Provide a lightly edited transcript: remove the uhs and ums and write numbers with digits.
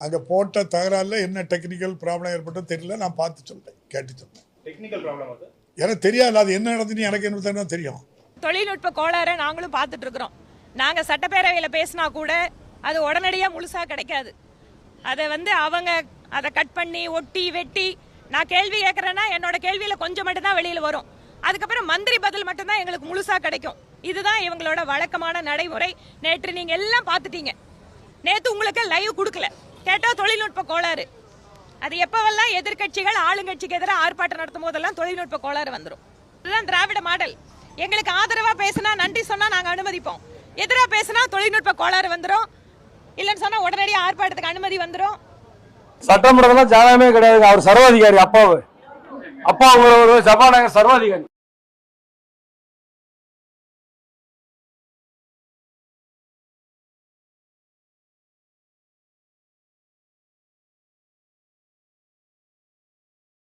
அங்கே போட்ட தகராறில் என்ன டெக்னிக்கல் ப்ராப்ளம் ஏற்பட்டோ தெரியல. நான் பார்த்து சொல்றேன், கேட்டு சொல்றேன். டெக்னிக்கல் ப்ராப்ளம் அது எனக்கு தெரியாது. அது என்ன நடந்துன்னு எனக்கு என்ன தெரியும். தொழில்நுட்ப கோளாறை நாங்களும் பார்த்துட்டு இருக்கிறோம். நாங்கள் சட்டப்பேரவையில் பேசினா கூட அது உடனடியாக முழுசாக கிடைக்காது. அதை அவங்க அதை கட் பண்ணி ஒட்டி வெட்டி நான் கேள்வி கேட்குறேன்னா என்னோட கேள்வியில் கொஞ்சம் மட்டும்தான் வெளியில் வரும். அதுக்கப்புறம் மந்திரி பதில் மட்டும்தான் எங்களுக்கு முழுசாக கிடைக்கும். இதுதான் இவங்களோட வழக்கமான நடைமுறை. நேற்று நீங்கள் எல்லாம் பார்த்துட்டீங்க. நேற்று உங்களுக்கு லைவ் கொடுக்கல, கேட்டால் தொழில்நுட்ப கோளாறு. அது எப்போவெல்லாம் எதிர்கட்சிகள் ஆளுங்கட்சிக்கு எதிராக ஆர்ப்பாட்டம் நடத்தும் போதெல்லாம் தொழில்நுட்ப கோளாறு வந்துடும். இதுதான் திராவிட மாடல். எங்களுக்கு ஆதரவா பேசினா நன்றி சொன்னா நாங்க அனுமதிப்போம், எதிராக பேசினா தொழில்நுட்ப கோளாறு வந்துடும், இல்லைன்னு சொன்னா உடனடியாக ஆர்ப்பாட்டத்துக்கு அனுமதி வந்துடும். சட்டமன்றத்தில் ஜாதகமே கிடையாது. அவர் சர்வாதிகாரி. அப்பா அவங்க ஒரு சபாநாயகர் சர்வாதிகாரி.